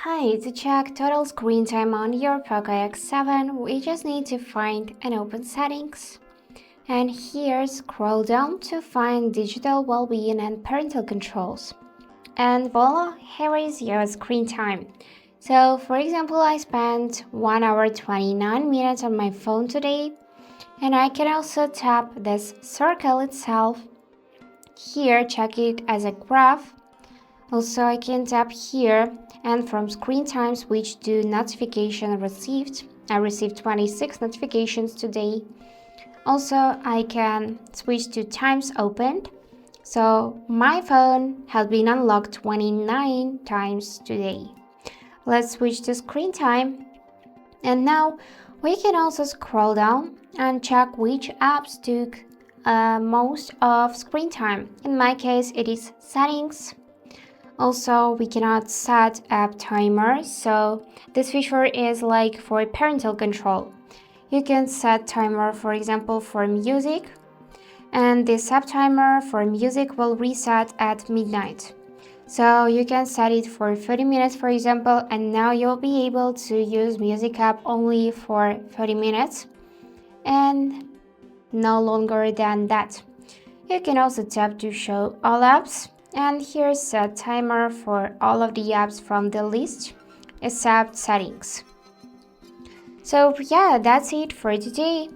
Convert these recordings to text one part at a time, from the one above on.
Hi, to check total screen time on your Poco X7, we just need to find and open settings. And here scroll down to find digital well-being and parental controls. And voila, here is your screen time. So for example, I spent 1 hour 29 minutes on my phone today. And I can also tap this circle itself. Here, check it as a graph. Also, I can tap here and from screen time switch to notification received. I received 26 notifications today. Also, I can switch to times opened. So my phone has been unlocked 29 times today. Let's switch to screen time. And now we can also scroll down and check which apps took most of screen time. In my case, it is settings. Also, we cannot set app timers, so this feature is like for parental control. You can set timer, for example, for music, and this app timer for music will reset at midnight. So you can set it for 30 minutes, for example, and now you'll be able to use music app only for 30 minutes and no longer than that. You can also tap to show all apps. And here's set timer for all of the apps from the list, except settings. So yeah, that's it for today.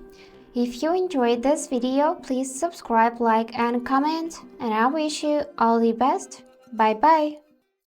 If you enjoyed this video, please subscribe, like and comment, and I wish you all the best. Bye bye.